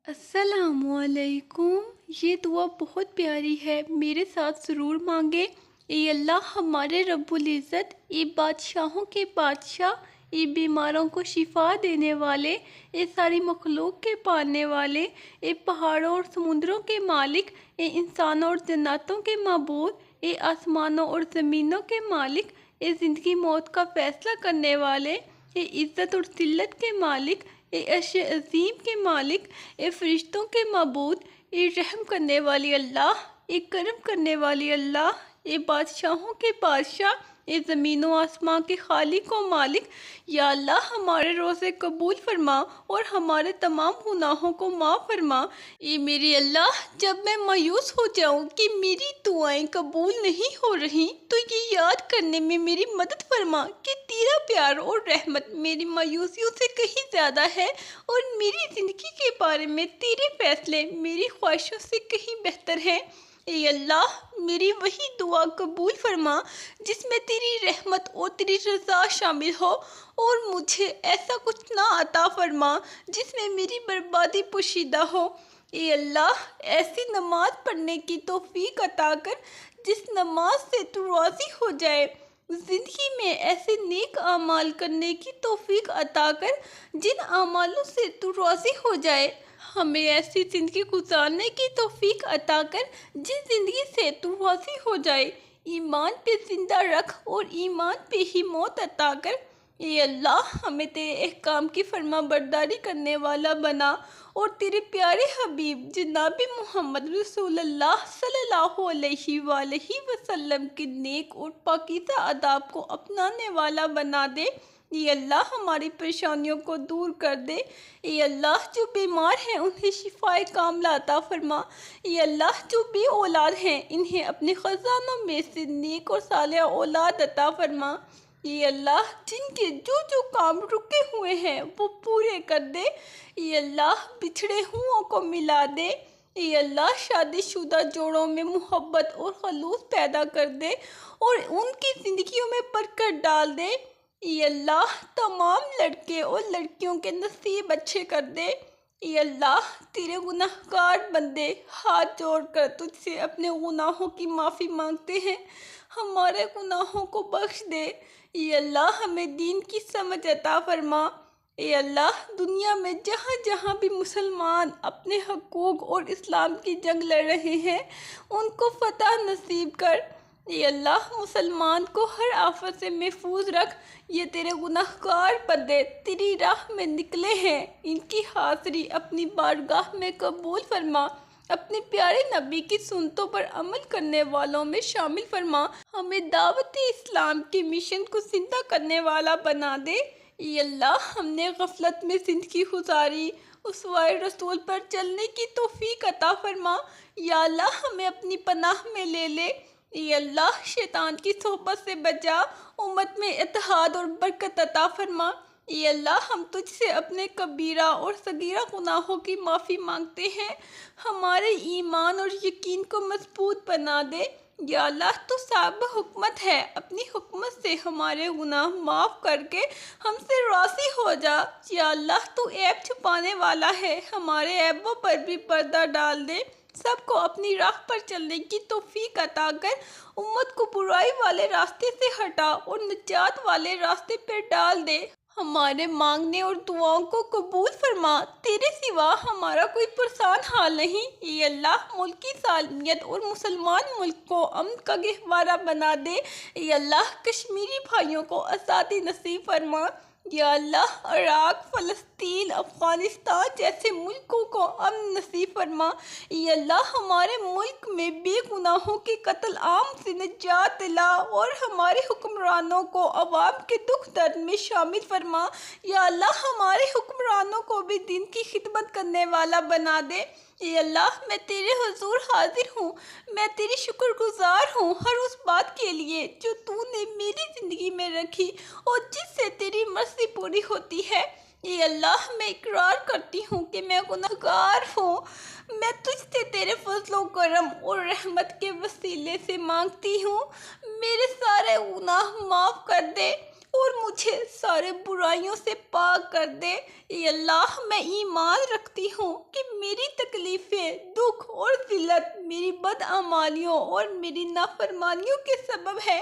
السلام علیکم۔ یہ دعا بہت پیاری ہے، میرے ساتھ ضرور مانگے۔ اے اللہ ہمارے رب العزت، اے بادشاہوں کے بادشاہ، اے بیماروں کو شفا دینے والے، اے ساری مخلوق کے پالنے والے، اے پہاڑوں اور سمندروں کے مالک، اے انسانوں اور جناتوں کے معبود، اے آسمانوں اور زمینوں کے مالک، اے زندگی موت کا فیصلہ کرنے والے، اے عزت اور ذلت کے مالک، اے عرش عظیم کے مالک، اے فرشتوں کے معبود، اے رحم کرنے والی اللہ، اے کرم کرنے والی اللہ، اے بادشاہوں کے بادشاہ، اے زمین و آسمان کے خالق و مالک۔ یا اللہ ہمارے روزے قبول فرما اور ہمارے تمام گناہوں کو معاف فرما۔ اے میرے اللہ، جب میں مایوس ہو جاؤں کہ میری دعائیں قبول نہیں ہو رہی تو یہ یاد کرنے میں میری مدد فرما کہ تیرا پیار اور رحمت میری مایوسیوں سے کہیں زیادہ ہے اور میری زندگی کے بارے میں تیرے فیصلے میری خواہشوں سے کہیں بہتر ہیں۔ اے اللہ میری وہی دعا قبول فرما جس میں تیری رحمت اور تیری رضا شامل ہو، اور مجھے ایسا کچھ نہ عطا فرما جس میں میری بربادی پوشیدہ ہو۔ اے اللہ ایسی نماز پڑھنے کی توفیق عطا کر جس نماز سے تو راضی ہو جائے، زندگی میں ایسے نیک اعمال کرنے کی توفیق عطا کر جن اعمالوں سے تو راضی ہو جائے، ہمیں ایسی زندگی گزارنے کی توفیق عطا کر جس زندگی سے تو راضی ہو جائے، ایمان پہ زندہ رکھ اور ایمان پہ ہی موت عطا کر۔ اے اللہ ہمیں تیرے احکام کی فرما برداری کرنے والا بنا اور تیرے پیارے حبیب جناب محمد رسول اللہ صلی اللہ علیہ وآلہ وسلم کے نیک اور پاکیزہ آداب کو اپنانے والا بنا دے۔ اے اللہ ہماری پریشانیوں کو دور کر دے۔ اے اللہ جو بیمار ہیں انہیں شفائے کاملہ عطا فرما۔ اے اللہ جو بے اولاد ہیں انہیں اپنے خزانوں میں سے نیک اور صالح اولاد عطا فرما۔ اے اللہ جن کے جو کام رکے ہوئے ہیں وہ پورے کر دے۔ اے اللہ بچھڑے ہوں کو ملا دے۔ اے اللہ شادی شدہ جوڑوں میں محبت اور خلوص پیدا کر دے اور ان کی زندگیوں میں برکت ڈال دے۔ اے اللہ تمام لڑکے اور لڑکیوں کے نصیب اچھے کر دے۔ اے اللہ تیرے گناہگار بندے ہاتھ جوڑ کر تجھ سے اپنے گناہوں کی معافی مانگتے ہیں، ہمارے گناہوں کو بخش دے۔ اے اللہ ہمیں دین کی سمجھ عطا فرما۔ اے اللہ دنیا میں جہاں جہاں بھی مسلمان اپنے حقوق اور اسلام کی جنگ لڑ رہے ہیں ان کو فتح نصیب کر۔ اے اللہ مسلمان کو ہر آفت سے محفوظ رکھ۔ یہ تیرے گناہگار بندے تیری راہ میں نکلے ہیں، ان کی حاضری اپنی بارگاہ میں قبول فرما، اپنے پیارے نبی کی سنتوں پر عمل کرنے والوں میں شامل فرما، ہمیں دعوت اسلام کے مشن کو زندہ کرنے والا بنا دے۔ اے اللہ ہم نے غفلت میں زندگی گزاری، اسوۂ رسول پر چلنے کی توفیق عطا فرما۔ یا اللہ ہمیں اپنی پناہ میں لے لے۔ اے اللہ شیطان کی صحبت سے بچا، امت میں اتحاد اور برکت عطا فرما۔ اے اللہ ہم تجھ سے اپنے کبیرہ اور صغیرہ گناہوں کی معافی مانگتے ہیں، ہمارے ایمان اور یقین کو مضبوط بنا دے۔ یا اللہ تو صاحب حکمت ہے، اپنی حکمت سے ہمارے گناہ معاف کر کے ہم سے راضی ہو جا۔ یا اللہ تو عیب چھپانے والا ہے، ہمارے عیبوں پر بھی پردہ ڈال دے، سب کو اپنی راہ پر چلنے کی توفیق عطا کر، امت کو برائی والے راستے سے ہٹا اور نجات والے راستے پر ڈال دے، ہمارے مانگنے اور دعاؤں کو قبول فرما۔ تیرے سوا ہمارا کوئی پرسان حال نہیں۔ اے اللہ ملک کی سالمیت اور مسلمان ملک کو امن کا گہوارہ بنا دے۔ اے اللہ کشمیری بھائیوں کو آزادی نصیب فرما۔ یا اللہ عراق، فلسطین، افغانستان جیسے ملکوں کو امن نصیب فرما۔ اے اللہ ہمارے ملک میں بے گناہوں کے قتل عام سے نجات دلا اور ہمارے حکمرانوں کو عوام کے دکھ درد میں شامل فرما۔ یا اللہ ہمارے حکمرانوں کو بھی دین کی خدمت کرنے والا بنا دے۔ اے اللہ میں تیرے حضور حاضر ہوں، میں تیری شکر گزار ہوں ہر اس بات کے لیے جو تو نے میری زندگی میں رکھی اور جس سے تیری مرضی پوری ہوتی ہے۔ اے اللہ میں اقرار کرتی ہوں کہ میں گناہگار ہوں، میں تجھ سے تیرے فضل و کرم اور رحمت کے وسیلے سے مانگتی ہوں، میرے سارے گناہ معاف کر دے اور مجھے سارے برائیوں سے پاک کر دے۔ اے اللہ میں ایمان رکھتی ہوں کہ میری تکلیفیں، دکھ اور ذلت میری بدعمالیوں اور میری نافرمانیوں کے سبب ہے،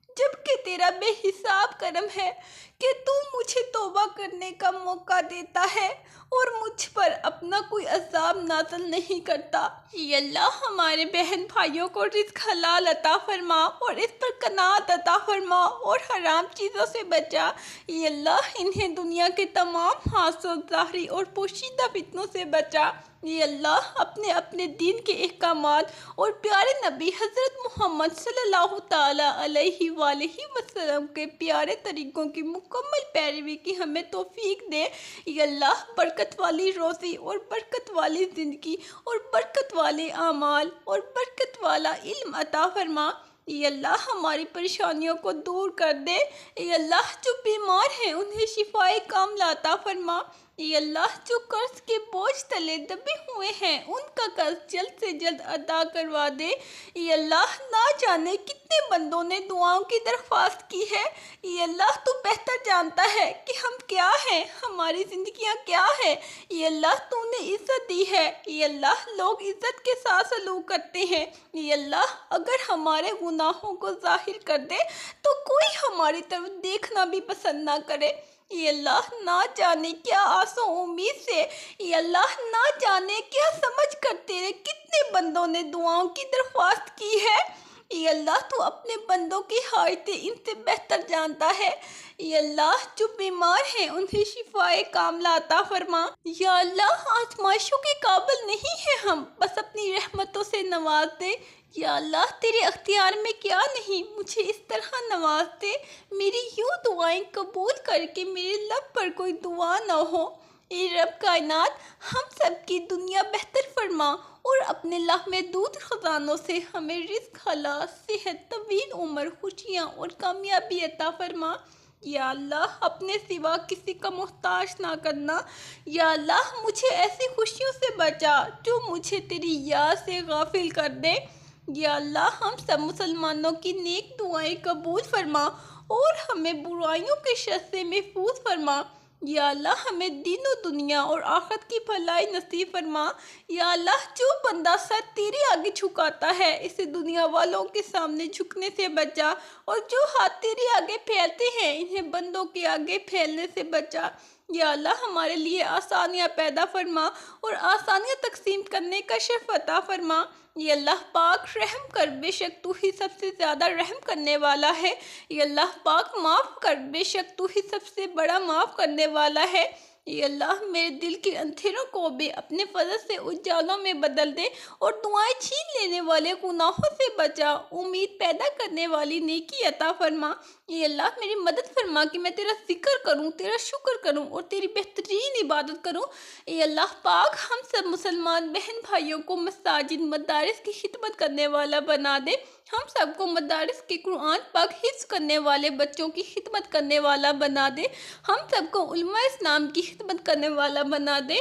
جبکہ تیرا بے حساب کرم ہے کہ تو مجھے توبہ کرنے کا موقع دیتا ہے اور مجھ پر اپنا کوئی عذاب نازل نہیں کرتا۔ اے اللہ ہمارے بہن بھائیوں کو رزق حلال عطا فرما اور اس پر قناعت عطا فرما اور حرام چیزوں سے بچا۔ اے اللہ انہیں دنیا کے تمام حاسد، ظاہری اور پوشیدہ فتنوں سے بچا۔ اے اللہ اپنے دین کے احکامات اور پیارے نبی حضرت محمد صلی اللہ تعالیٰ علیہ وآلہ وسلم کے پیارے طریقوں کی مکمل پیروی کی ہمیں توفیق دے۔ اے اللہ برکت والی روزی اور برکت والی زندگی اور برکت والے اعمال اور برکت والا علم عطا فرما۔ اے اللہ ہماری پریشانیوں کو دور کر دے۔ اے اللہ جو بیمار ہیں انہیں شفائے کاملہ عطا فرما۔ اے اللہ جو قرض کے بوجھ تلے دبے ہوئے ہیں ان کا قرض جلد سے جلد ادا کروا دے۔ اے اللہ نہ جانے کتنے بندوں نے دعاؤں کی درخواست کی ہے۔ اے اللہ تو بہتر جانتا ہے کہ ہم کیا ہیں، ہماری زندگیاں کیا ہیں۔ اے اللہ تو نے عزت دی ہے۔ اے اللہ لوگ عزت کے ساتھ سلوک کرتے ہیں۔ اے اللہ اگر ہمارے گناہوں کو ظاہر کر دے تو کوئی ہماری طرف دیکھنا بھی پسند نہ کرے۔ اے اللہ نہ جانے کیا آس و امید سے، اے اللہ نہ جانے کیا سمجھ کر تیرے کتنے بندوں نے دعاؤں کی درخواست کی ہے۔ اے اللہ تو اپنے بندوں کی حاجتیں ان سے بہتر جانتا ہے۔ اے اللہ جو بیمار ہیں انہیں شفائے کاملہ عطا فرما۔ یا اللہ آزمائشوں کے قابل نہیں ہیں ہم، بس اپنی رحمتوں سے نواز دے۔ یا اللہ تیرے اختیار میں کیا نہیں، مجھے اس طرح نواز دے میری یوں دعائیں قبول کر کے میرے لب پر کوئی دعا نہ ہو۔ اے رب کائنات ہم سب کی دنیا بہتر فرما اور اپنے لامحدود خزانوں سے ہمیں رزق حلال، صحت، طویل عمر، خوشیاں اور کامیابی عطا فرما۔ یا اللہ اپنے سوا کسی کا محتاج نہ کرنا۔ یا اللہ مجھے ایسی خوشیوں سے بچا جو مجھے تیری یاد سے غافل کر دے۔ یا اللہ ہم سب مسلمانوں کی نیک دعائیں قبول فرما اور ہمیں برائیوں کے شر سے محفوظ فرما۔ یا اللہ ہمیں دین و دنیا اور آخرت کی بھلائی نصیب فرما۔ یا اللہ جو بندہ سر تیرے آگے جھکاتا ہے اسے دنیا والوں کے سامنے جھکنے سے بچا، اور جو ہاتھ تیرے آگے پھیلتے ہیں انہیں بندوں کے آگے پھیلنے سے بچا۔ یا اللہ ہمارے لیے آسانیاں پیدا فرما اور آسانیاں تقسیم کرنے کا شرف عطا فرما۔ یا اللہ پاک رحم کر، بے شک تو ہی سب سے زیادہ رحم کرنے والا ہے۔ یا اللہ پاک معاف کر، بے شک تو ہی سب سے بڑا معاف کرنے والا ہے۔ اے اللہ میرے دل کے اندھیروں کو بھی اپنے فضل سے اجالوں میں بدل دے اور دعائیں چھین لینے والے گناہوں سے بچا، امید پیدا کرنے والی نیکی عطا فرما۔ اے اللہ میری مدد فرما کہ میں تیرا ذکر کروں، تیرا شکر کروں اور تیری بہترین عبادت کروں۔ اے اللہ پاک ہم سب مسلمان بہن بھائیوں کو مساجد، مدارس کی خدمت کرنے والا بنا دے۔ ہم سب کو مدارس کے قرآن پاک حفظ کرنے والے بچوں کی خدمت کرنے والا بنا دے۔ ہم سب کو علماء اسلام کی خدمت کرنے والا بنا دے۔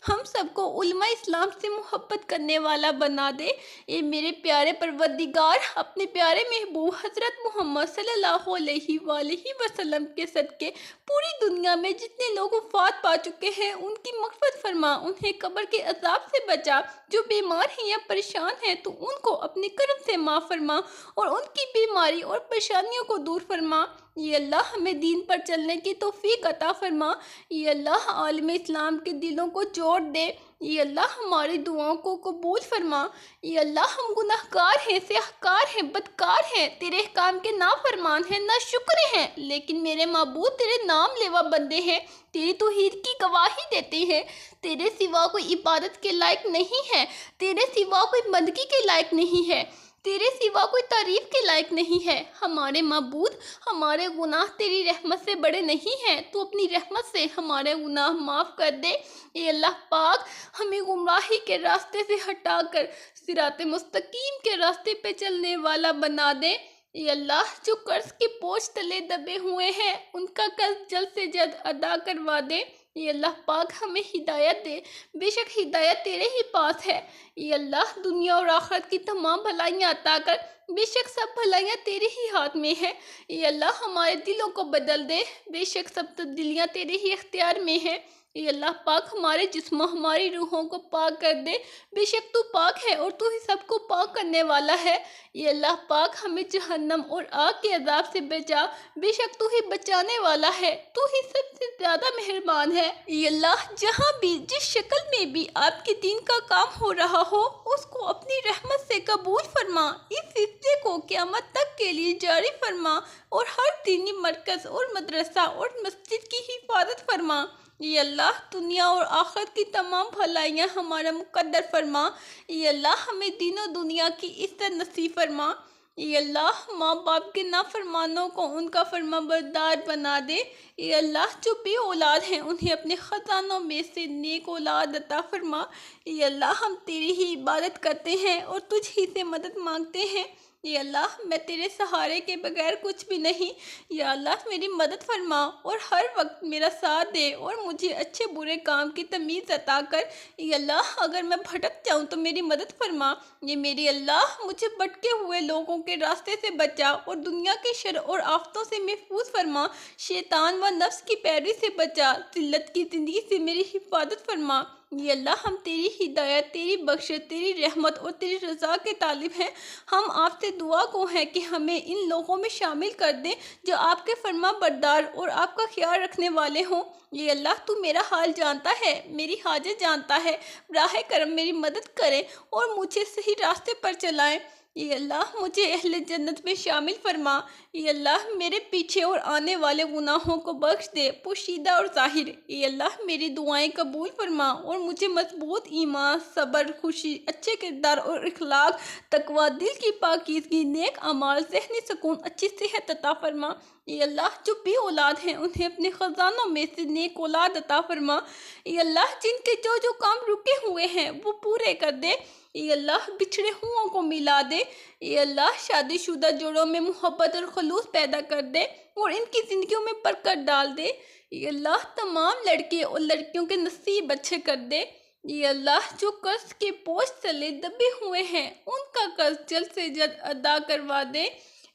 ہم سب کو علماء اسلام سے محبت کرنے والا بنا دے۔ اے میرے پیارے پروردگار اپنے پیارے محبوب حضرت محمد صلی اللہ علیہ وآلہ وسلم کے صدقے پوری دنیا میں جتنے لوگ وفات پا چکے ہیں ان کی مغفرت فرما، انہیں قبر کے عذاب سے بچا۔ جو بیمار ہیں یا پریشان ہیں تو ان کو اپنے کرم سے معاف فرما اور ان کی بیماری اور پریشانیوں کو دور فرما۔ یہ اللہ ہمیں دین پر چلنے کی توفیق عطا فرما۔ یہ اللہ عالم اسلام کے دلوں کو جوڑ دے۔ یہ اللہ ہماری دعاؤں کو قبول فرما۔ یہ اللہ ہم گناہگار ہیں، سیاہکار ہیں، بدکار ہیں، تیرے احکام کے نافرمان ہیں، ناشکر ہیں، لیکن میرے معبود تیرے نام لیوا بندے ہیں، تیری توحید کی گواہی دیتے ہیں۔ تیرے سوا کوئی عبادت کے لائق نہیں ہے، تیرے سوا کوئی بندگی کے لائق نہیں ہے، تیرے سوا کوئی تعریف کے لائق نہیں ہے۔ ہمارے معبود ہمارے گناہ تیری رحمت سے بڑے نہیں ہیں، تو اپنی رحمت سے ہمارے گناہ معاف کر دے۔ اے اللہ پاک ہمیں گمراہی کے راستے سے ہٹا کر صراط مستقیم کے راستے پہ چلنے والا بنا دے۔ اے اللہ جو قرض کے بوجھ تلے دبے ہوئے ہیں ان کا قرض جلد سے جلد ادا کروا دے۔ اے اللہ پاک ہمیں ہدایت دے، بے شک ہدایت تیرے ہی پاس ہے۔ اے اللہ دنیا اور آخرت کی تمام بھلائیاں عطا کر، بے شک سب بھلائیاں تیرے ہی ہاتھ میں ہیں۔ اے اللہ ہمارے دلوں کو بدل دے، بے شک سب تبدیلیاں تیرے ہی اختیار میں ہیں۔ اے اللہ پاک ہمارے جسموں ہماری روحوں کو پاک کر دے، بے شک تو پاک ہے اور تو ہی سب کو پاک کرنے والا ہے۔ اے اللہ پاک ہمیں جہنم اور آگ کے عذاب سے بچا، بے شک تو ہی بچانے والا ہے، تو ہی سب سے زیادہ مہربان ہے۔ اے اللہ جہاں بھی جس شکل میں بھی آپ کے دین کا کام ہو رہا ہو، اس کو اپنی رحمت سے قبول فرما، اس سلسلے کو قیامت تک کے لیے جاری فرما اور ہر دینی مرکز اور مدرسہ اور مسجد کی حفاظت فرما۔ اے اللہ دنیا اور آخرت کی تمام بھلائیاں ہمارا مقدر فرما۔ اے اللہ ہمیں دین و دنیا کی عزت نصیب فرما۔ اے اللہ ماں باپ کے نافرمانوں کو ان کا فرما بردار بنا دے۔ اے اللہ جو بے اولاد ہیں انہیں اپنے خزانوں میں سے نیک اولاد عطا فرما۔ اے اللہ ہم تیری ہی عبادت کرتے ہیں اور تجھ ہی سے مدد مانگتے ہیں۔ اے اللہ میں تیرے سہارے کے بغیر کچھ بھی نہیں۔ یا اللہ میری مدد فرما اور ہر وقت میرا ساتھ دے اور مجھے اچھے برے کام کی تمیز عطا کر۔ اے اللہ اگر میں بھٹک جاؤں تو میری مدد فرما۔ یہ میری اللہ مجھے بھٹکے ہوئے لوگوں کے راستے سے بچا اور دنیا کے شر اور آفتوں سے محفوظ فرما۔ شیطان و نفس کی پیروی سے بچا، ذلت کی زندگی سے میری حفاظت فرما۔ یہ اللہ ہم تیری ہدایت، تیری بخشش، تیری رحمت اور تیری رضا کے طالب ہیں۔ ہم آپ سے دعا گو ہیں کہ ہمیں ان لوگوں میں شامل کر دیں جو آپ کے فرما بردار اور آپ کا خیال رکھنے والے ہوں۔ یہ اللہ تو میرا حال جانتا ہے، میری حاجت جانتا ہے، براہ کرم میری مدد کریں اور مجھے صحیح راستے پر چلائیں۔ اے اللہ مجھے اہل جنت میں شامل فرما۔ اے اللہ میرے پیچھے اور آنے والے گناہوں کو بخش دے، پوشیدہ اور ظاہر۔ اے اللہ میری دعائیں قبول فرما اور مجھے مضبوط ایمان، صبر، خوشی، اچھے کردار اور اخلاق، تقوی، دل کی پاکیزگی، نیک اعمال، ذہنی سکون، اچھی صحت عطا فرما۔ اے اللہ جو بے اولاد ہیں انہیں اپنے خزانوں میں سے نیک اولاد عطا فرما۔ اے اللہ جن کے جو کام رکے ہوئے ہیں وہ پورے کر دے۔ اے اللہ بچھڑے ہوں کو ملا دے۔ اے اللہ شادی شدہ جوڑوں میں محبت اور خلوص پیدا کر دے اور ان کی زندگیوں میں برکت ڈال دے۔ اے اللہ تمام لڑکے اور لڑکیوں کے نصیب اچھے کر دے۔ اے اللہ جو قرض کے بوجھ تلے دبے ہوئے ہیں ان کا قرض جلد سے جلد ادا کروا دے۔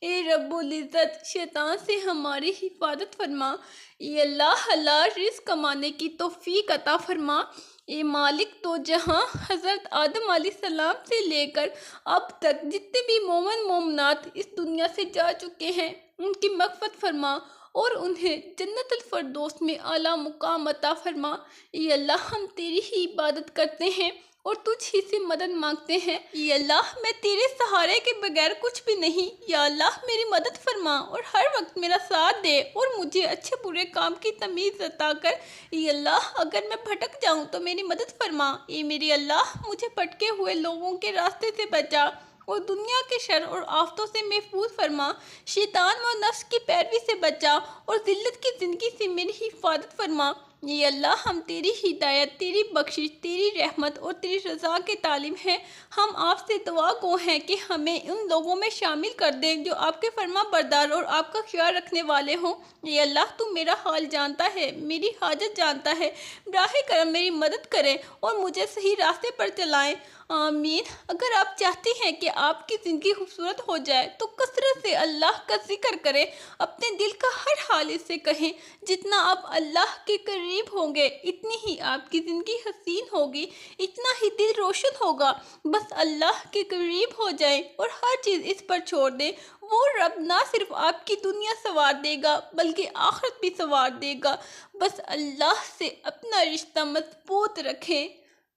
اے رب العزت شیطان سے ہماری حفاظت فرما۔ اے اللہ حلال رزق کمانے کی توفیق عطا فرما۔ اے مالک دو جہاں حضرت آدم علیہ السلام سے لے کر اب تک جتنے بھی مومن مومنات اس دنیا سے جا چکے ہیں ان کی مغفرت فرما اور انہیں جنت الفردوس میں اعلیٰ مقام عطا فرما۔ اے اللہ ہم تیری ہی عبادت کرتے ہیں اور تجھ ہی سے مدد مانگتے ہیں۔ اے اللہ میں تیرے سہارے کے بغیر کچھ بھی نہیں۔ یا اللہ میری مدد فرما اور ہر وقت میرا ساتھ دے اور مجھے اچھے برے کام کی تمیز عطا کر۔ اے اللہ اگر میں بھٹک جاؤں تو میری مدد فرما۔ اے میری اللہ مجھے بھٹکے ہوئے لوگوں کے راستے سے بچا اور دنیا کے شر اور آفتوں سے محفوظ فرما۔ شیطان و نفس کی پیروی سے بچا اور ذلت کی زندگی سے میری حفاظت فرما۔ اے اللہ ہم تیری ہدایت، تیری بخشش، تیری رحمت اور تیری رضا کے طالب ہیں۔ ہم آپ سے دعا گو ہیں کہ ہمیں ان لوگوں میں شامل کر دیں جو آپ کے فرما بردار اور آپ کا خیال رکھنے والے ہوں۔ اے اللہ تو میرا حال جانتا ہے، میری حاجت جانتا ہے، براہ کرم میری مدد کریں اور مجھے صحیح راستے پر چلائیں۔ آمین۔ اگر آپ چاہتے ہیں کہ آپ کی زندگی خوبصورت ہو جائے تو کثرت سے اللہ کا ذکر کریں، اپنے دل کا ہر حال اس سے کہیں۔ جتنا آپ اللہ کے قریب ہوں گے اتنی ہی آپ کی زندگی حسین ہوگی، اتنا ہی دل روشن ہوگا۔ بس اللہ کے قریب ہو جائیں اور ہر چیز اس پر چھوڑ دیں۔ وہ رب نہ صرف آپ کی دنیا سنوار دے گا بلکہ آخرت بھی سنوار دے گا۔ بس اللہ سے اپنا رشتہ مضبوط رکھیں۔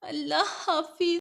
اللہ حافظ۔